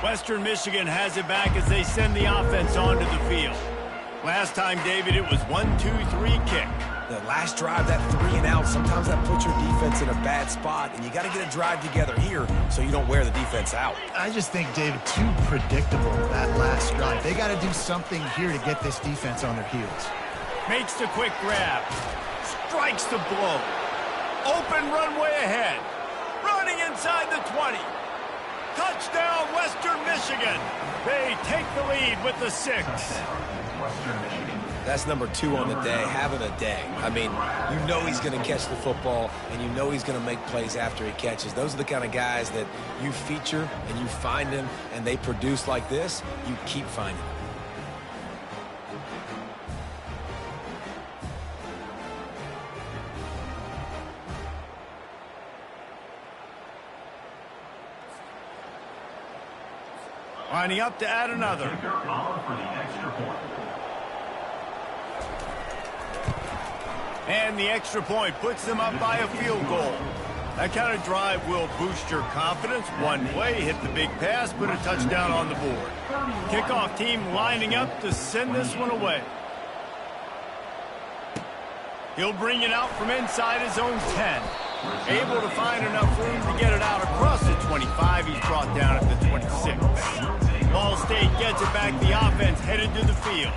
Western Michigan has it back as they send the offense onto the field. Last time, David, it was 1-2-3 kick. The last drive, that 3 and out, sometimes that puts your defense in a bad spot, and you got to get a drive together here so you don't wear the defense out. I just think, David, too predictable, that last drive. They got to do something here to get this defense on their heels. Makes the quick grab. Strikes the blow. Open runway ahead. Running inside the 20. Touchdown, Western Michigan. They take the lead with the 6. Western Michigan. That's number 2 on the day, having a day. I mean, you know he's going to catch the football, and you know he's going to make plays after he catches. Those are the kind of guys that you feature, and you find them, and they produce like this. You keep finding them. Lining up to add another. Kicker on for the extra point. And the extra point puts them up by a field goal. That kind of drive will boost your confidence. One play, hit the big pass, put a touchdown on the board. Kickoff team lining up to send this one away. He'll bring it out from inside his own 10. Able to find enough room to get it out across the 25. He's brought down at the 26. Ball State gets it back. The offense headed to the field.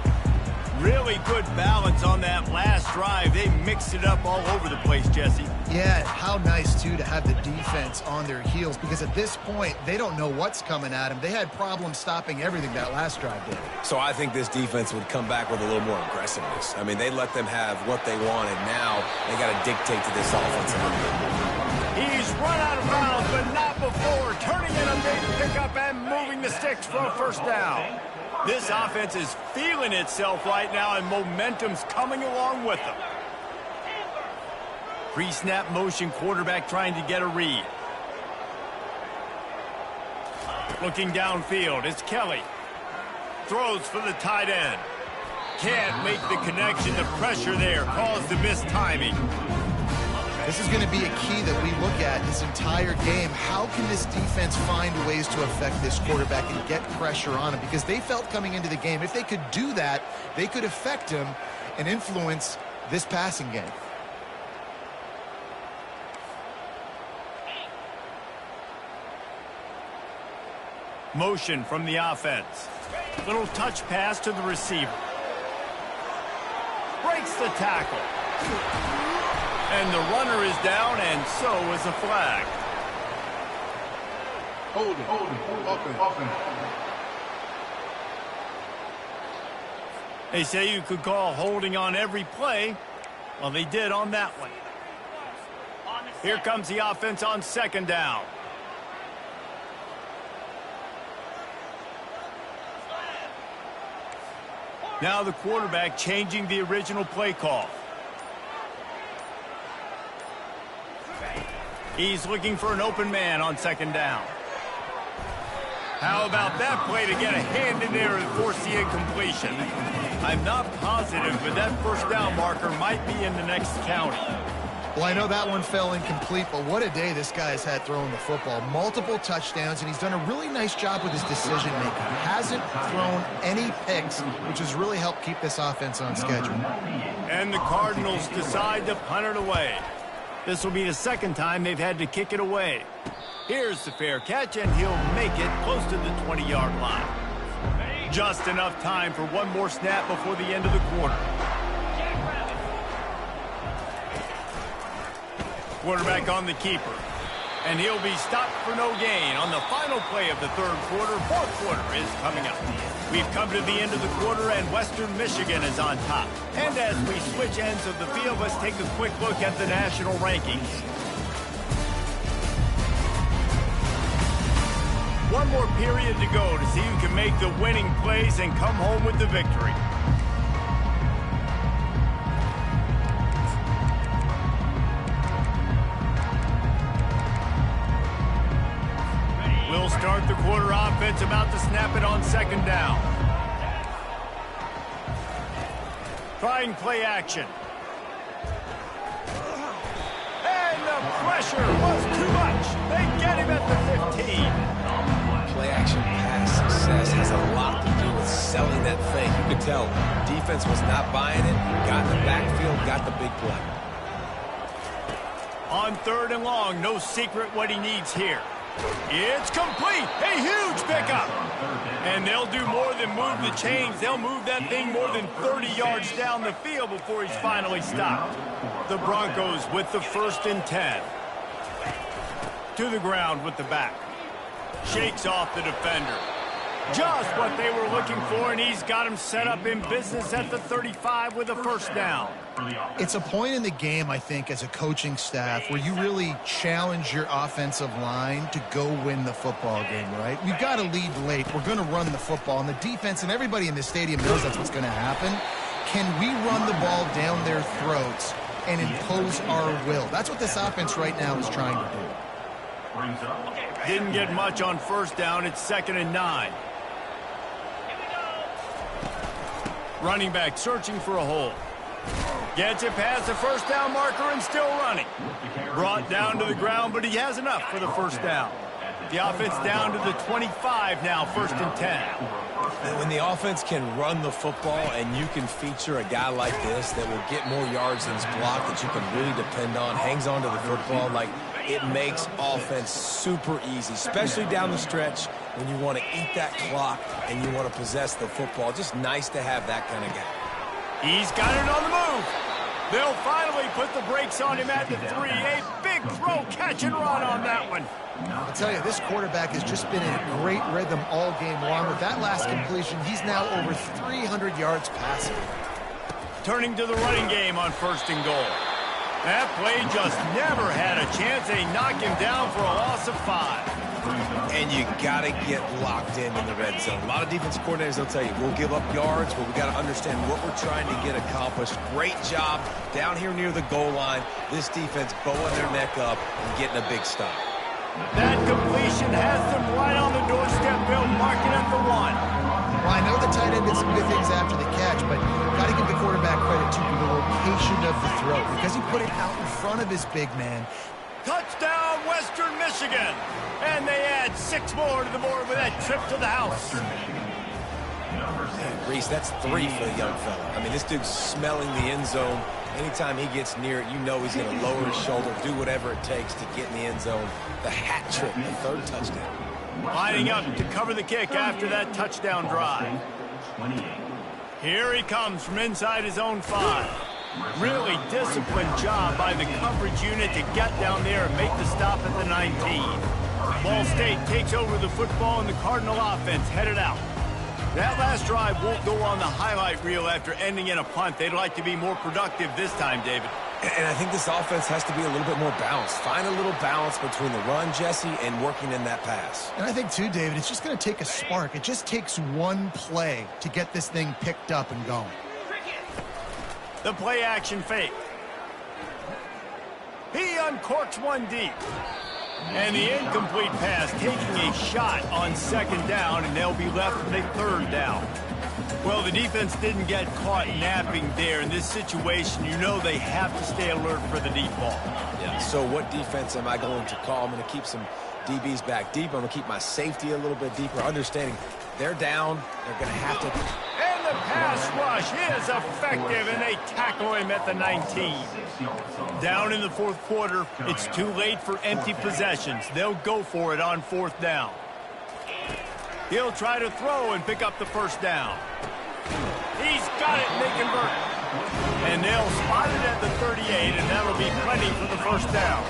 Really good balance on that last drive. They mixed it up all over the place, Jesse. Yeah, how nice, too, to have the defense on their heels, because at this point, they don't know what's coming at them. They had problems stopping everything that last drive did. So I think this defense would come back with a little more aggressiveness. I mean, they let them have what they wanted. Now they got to dictate to this offense a little bit more. He's run out of bounds, but not before. Turning in a big pickup and moving the sticks for a first down. This offense is feeling itself right now, and momentum's coming along with them. Pre-snap motion, quarterback trying to get a read. Looking downfield, it's Kelly. Throws for the tight end. Can't make the connection. The pressure there caused the missed timing. This is going to be a key that we look at this entire game. How can this defense find ways to affect this quarterback and get pressure on him? Because they felt coming into the game, if they could do that, they could affect him and influence this passing game. Motion from the offense. Little touch pass to the receiver. Breaks the tackle. And the runner is down, and so is a flag. Hold it. Offense. They say you could call holding on every play. Well, they did on that one. Here comes the offense on second down. Now the quarterback changing the original play call. He's looking for an open man on second down. How about that play to get a hand in there and force the incompletion? I'm not positive, but that first down marker might be in the next county. Well, I know that one fell incomplete, but what a day this guy's had throwing the football. Multiple touchdowns, and he's done a really nice job with his decision-making. Hasn't thrown any picks, which has really helped keep this offense on schedule. And the Cardinals decide to punt it away. This will be the second time they've had to kick it away. Here's the fair catch, and he'll make it close to the 20-yard line. Just enough time for one more snap before the end of the quarter. Quarterback on the keeper. And he'll be stopped for no gain on the final play of the third quarter. Fourth quarter is coming up. We've come to the end of the quarter, and Western Michigan is on top. And as we switch ends of the field, let's take a quick look at the national rankings. One more period to go to see who can make the winning plays and come home with the victory. We'll start the quarter offense, about to snap it on second down. Trying play action. And the pressure was too much. They get him at the 15. play-action pass success has a lot to do with selling that thing. You could tell defense was not buying it, got in the backfield, got the big play. On 3rd and long, no secret what he needs here. It's complete. A huge pickup. And they'll do more than move the chains. They'll move that thing more than 30 yards down the field before he's finally stopped. The Broncos with the 1st and 10. To the ground with the back. Shakes off the defender. Just what they were looking for, and he's got him set up in business at the 35 with a 1st down. It's a point in the game, I think, as a coaching staff where you really challenge your offensive line to go win the football game, right? We've got to lead late. We're going to run the football, and the defense and everybody in the stadium knows that's what's going to happen. Can we run the ball down their throats and impose our will? That's what this offense right now is trying to do. Didn't get much on 1st down. It's 2nd and 9. Running back searching for a hole. Gets it past the 1st down marker and still running. Brought down to the ground, but he has enough for the 1st down. The offense down to the 25 now, 1st and 10. And when the offense can run the football and you can feature a guy like this that will get more yards than his block that you can really depend on, hangs on to the football, like it makes offense super easy, especially down the stretch when you want to eat that clock and you want to possess the football. Just nice to have that kind of guy. He's got it on the move. They'll finally put the brakes on him at the 3. A big throw, catch and run on that one. I'll tell you, this quarterback has just been in a great rhythm all game long. With that last completion, he's now over 300 yards passing. Turning to the running game on 1st and goal. That play just never had a chance. They knock him down for a loss of 5. And you got to get locked in the red zone. A lot of defense coordinators, they'll tell you, we'll give up yards, but we got to understand what we're trying to get accomplished. Great job down here near the goal line. This defense bowing their neck up and getting a big stop. That completion has them right on the doorstep, Bill, marking at the 1. Well, I know the tight end did some good things after the catch, but got to give the quarterback credit to the location of the throw because he put it out in front of his big man. Touchdown, Western Michigan. And they add 6 more to the board with that trip to the house. Man, Reese, that's 3 for the young fella. I mean, this dude's smelling the end zone. Anytime he gets near it, you know he's going to lower his shoulder, do whatever it takes to get in the end zone. The hat trick, the 3rd touchdown. Lining up to cover the kick after that touchdown drive. Here he comes from inside his own 5. Really disciplined job by the coverage unit to get down there and make the stop at the 19. Ball State takes over the football and the Cardinal offense headed out. That last drive won't go on the highlight reel after ending in a punt. They'd like to be more productive this time, David. And I think this offense has to be a little bit more balanced. Find a little balance between the run, Jesse, and working in that pass. And I think, too, David, it's just going to take a spark. It just takes one play to get this thing picked up and going. The play action fake. He uncorks one deep. And the incomplete pass taking a shot on 2nd down, and they'll be left with a 3rd down. Well, the defense didn't get caught napping there. In this situation, you know they have to stay alert for the deep ball. Yeah, so what defense am I going to call? I'm going to keep some DBs back deep. I'm going to keep my safety a little bit deeper, understanding they're down. They're going to have to... And the pass rush is effective, and they tackle him at the 19. Down in the 4th quarter, it's too late for empty possessions. They'll go for it on 4th down. He'll try to throw and pick up the 1st down. He's got it, and they convert. And they'll spot it at the 38, and that'll be plenty for the 1st down.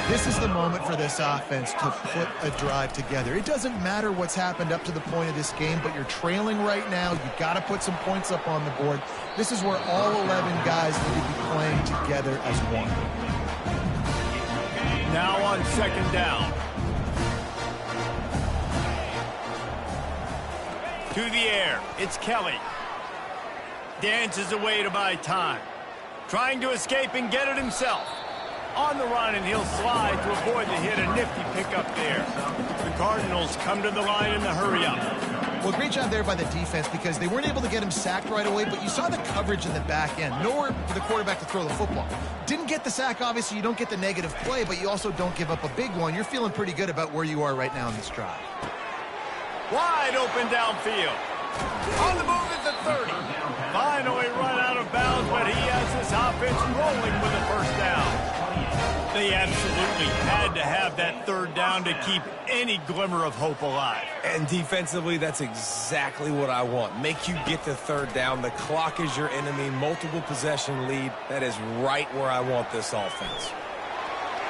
This is the moment for this offense to put a drive together. It doesn't matter what's happened up to the point of this game, but you're trailing right now. You've got to put some points up on the board. This is where all 11 guys need to be playing together as one. Now on 2nd down. To the air, it's Kelly. Dances away to buy time. Trying to escape and get it himself. On the run, and he'll slide to avoid the hit. A nifty pickup there. The Cardinals come to the line in the hurry-up. Well, great job there by the defense because they weren't able to get him sacked right away, but you saw the coverage in the back end. Nowhere for the quarterback to throw the football. Didn't get the sack, obviously. You don't get the negative play, but you also don't give up a big one. You're feeling pretty good about where you are right now in this drive. Wide open downfield. On the move is the 30. Finally run out of bounds, but he has this offense rolling with a first down. They absolutely had to have that third down to keep any glimmer of hope alive. And defensively, that's exactly what I want. Make you get the third down. The clock is your enemy. Multiple possession lead. That is right where I want this offense.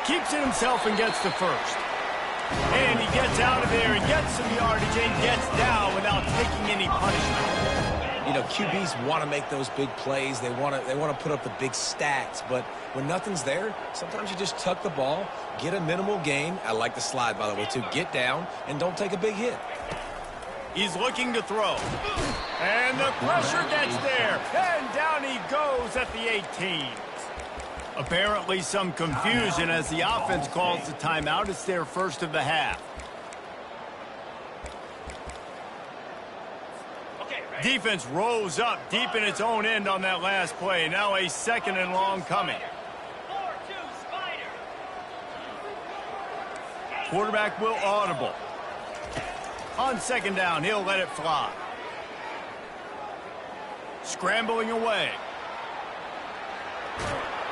Keeps it himself and gets the first. And he gets out of there and gets some yardage and gets down without taking any punishment. You know, QBs want to make those big plays. They want to put up the big stats. But when nothing's there, sometimes you just tuck the ball, get a minimal gain. I like the slide, by the way, too. Get down and don't take a big hit. He's looking to throw. And the pressure gets there. And down he goes at the 18. Apparently some confusion as the offense calls the timeout. It's their first of the half. Defense rose up deep in its own end on that last play. Now a second and long coming. Quarterback will audible. On second down, he'll let it fly. Scrambling away.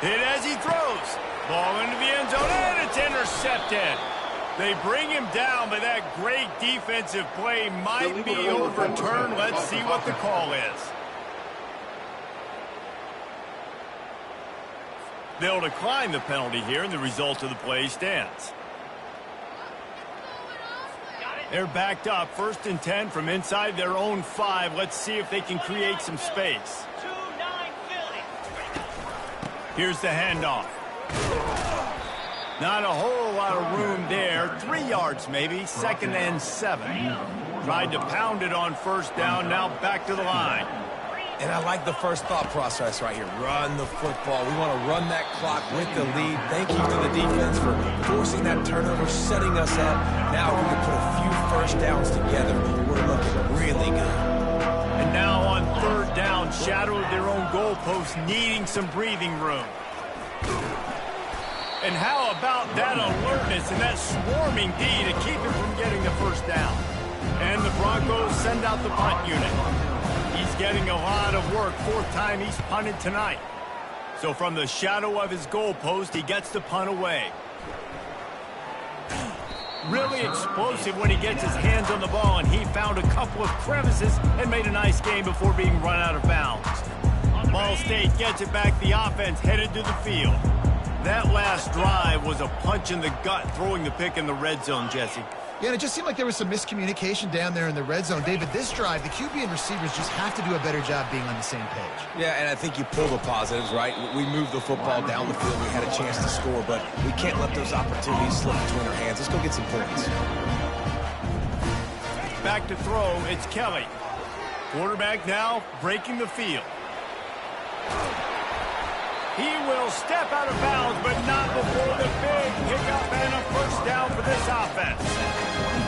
Hit as he throws. Ball into the end zone, and it's intercepted. They bring him down, but that great defensive play might be overturned. Let's see what the call is. They'll decline the penalty here, and the result of the play stands. They're backed up, 1st and 10 from inside their own 5. Let's see if they can create some space. Here's the handoff. Not a whole lot of room there. 3 yards maybe, 2nd and 7. Tried to pound it on first down, now back to the line. And I like the first thought process right here. Run the football. We want to run that clock with the lead. Thank you to the defense for forcing that turnover, setting us up. Now we can put a few first downs together. We're looking really good. And now on 3rd down, shadow of their own goalpost, needing some breathing room. And how about that alertness and that swarming D to keep him from getting the first down? And the Broncos send out the punt unit. He's getting a lot of work. 4th time he's punted tonight. So from the shadow of his goalpost, he gets the punt away. Really explosive when he gets his hands on the ball, and he found a couple of crevices and made a nice game before being run out of bounds. Ball State gets it back. The offense headed to the field. That last drive was a punch in the gut, throwing the pick in the red zone, Jesse. Yeah, and it just seemed like there was some miscommunication down there in the red zone. David, this drive, the QB and receivers just have to do a better job being on the same page. Yeah, and I think you pull the positives, right? We moved the football down the field. We had a chance to score, but we can't let those opportunities slip between our hands. Let's go get some points. Back to throw, it's Kelly. Quarterback now breaking the field. He will step out of bounds, but not before the big pickup and a first down for this offense.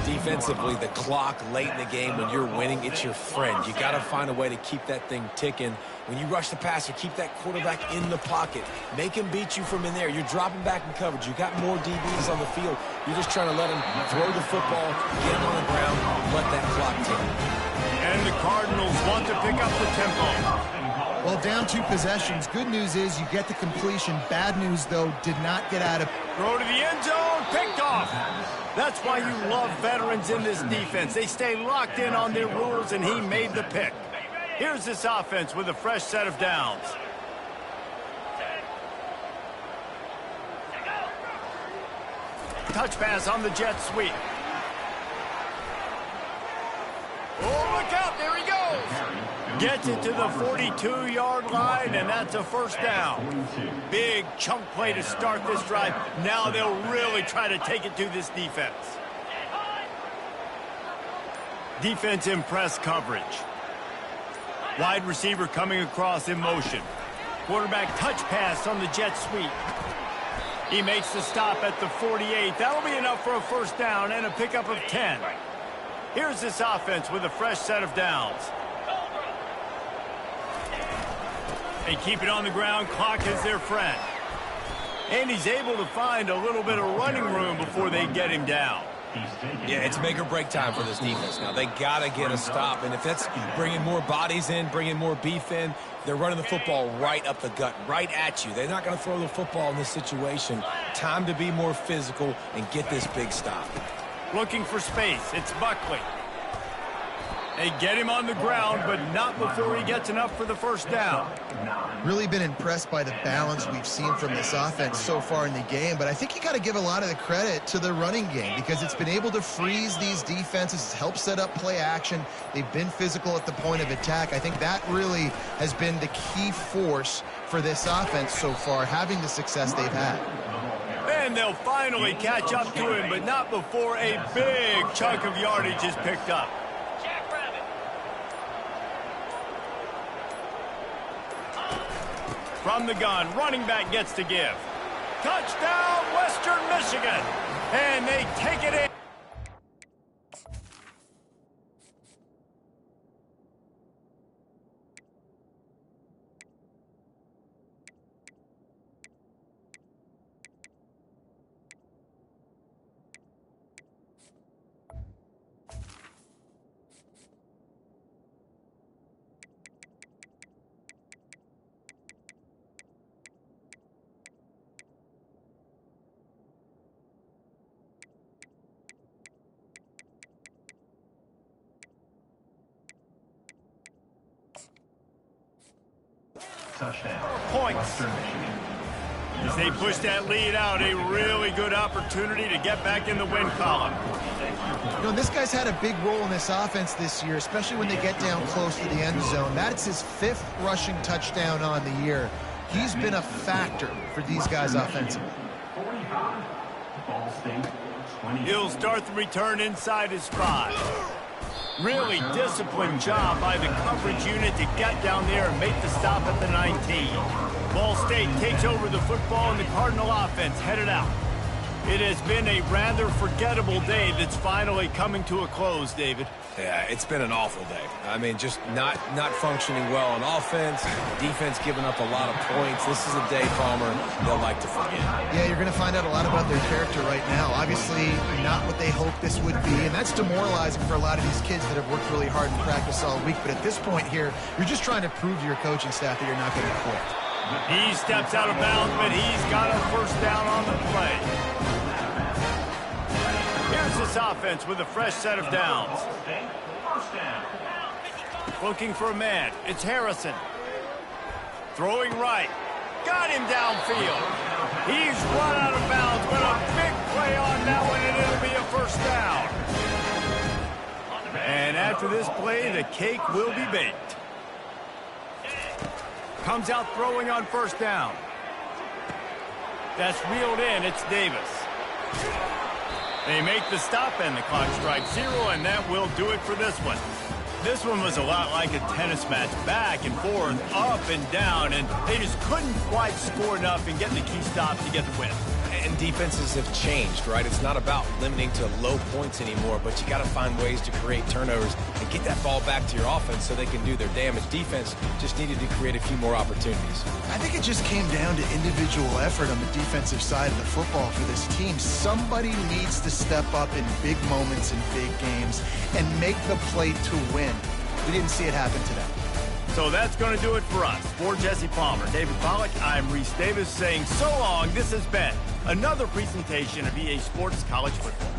Defensively, the clock late in the game, when you're winning, it's your friend. You got to find a way to keep that thing ticking. When you rush the passer, keep that quarterback in the pocket. Make him beat you from in there. You're dropping back in coverage. You got more DBs on the field. You're just trying to let him throw the football, get him on the ground, let that clock tick. And the Cardinals want to pick up the tempo. Well, down 2 possessions. Good news is you get the completion. Bad news, though, did not get out of... Throw to the end zone, picked off. That's why you love veterans in this defense. They stay locked in on their rules, and he made the pick. Here's this offense with a fresh set of downs. Touch pass on the jet sweep. Oh, look out, there he goes. Gets it to the 42-yard line, and that's a first down. Big chunk play to start this drive. Now they'll really try to take it to this defense. Defense in press coverage. Wide receiver coming across in motion. Quarterback touch pass on the jet sweep. He makes the stop at the 48. That'll be enough for a first down and a pickup of 10. Here's this offense with a fresh set of downs. They keep it on the ground. Clock is their friend. And he's able to find a little bit of running room before they get him down. Yeah, it's make or break time for this defense now. They got to get a stop, and if that's bringing more bodies in, bringing more beef in, they're running the football right up the gut, right at you. They're not going to throw the football in this situation. Time to be more physical and get this big stop. Looking for space. It's Buckley. They get him on the ground, but not before he gets enough for the first down. Really been impressed by the balance we've seen from this offense so far in the game, but I think you got to give a lot of the credit to the running game because it's been able to freeze these defenses, help set up play action. They've been physical at the point of attack. I think that really has been the key force for this offense so far, having the success they've had. And they'll finally catch up to him, but not before a big chunk of yardage is picked up. From the gun, running back gets to give. Touchdown, Western Michigan. And they take it in. Touchdown. Points. As they push that lead out, a really good opportunity to get back in the win column. You know, this guy's had a big role in this offense this year, especially when they get down close to the end zone. That's his 5th rushing touchdown on the year. He's been a factor for these guys offensively. He'll start the return inside his 5. Really disciplined job by the coverage unit to get down there and make the stop at the 19. Ball State takes over the football and the Cardinal offense headed out. It has been a rather forgettable day that's finally coming to a close, David. Yeah, it's been an awful day. I mean, just not functioning well on offense, defense giving up a lot of points. This is a day, Palmer, they'll like to forget. Yeah, you're going to find out a lot about their character right now. Obviously, not what they hoped this would be, and that's demoralizing for a lot of these kids that have worked really hard in practice all week. But at this point here, you're just trying to prove to your coaching staff that you're not going to quit. He steps out of bounds, but he's got a first down on the play. Here's this offense with a fresh set of downs. Looking for a man. It's Harrison. Throwing right. Got him downfield. He's run out of bounds, but a big play on that one, and it'll be a first down. And after this play, the cake will be baked. Comes out throwing on first down. That's reeled in. It's Davis. They make the stop, and the clock strikes 0, and that will do it for this one. This one was a lot like a tennis match, back and forth, up and down, and they just couldn't quite score enough and get the key stop to get the win. And defenses have changed, right? It's not about limiting to low points anymore, but you got to find ways to create turnovers and get that ball back to your offense so they can do their damage. Defense just needed to create a few more opportunities. I think it just came down to individual effort on the defensive side of the football for this team. Somebody needs to step up in big moments in big games and make the play to win. We didn't see it happen today. So that's going to do it for us. For Jesse Palmer, David Pollack, I'm Reese Davis saying so long. This has been another presentation of EA Sports College Football.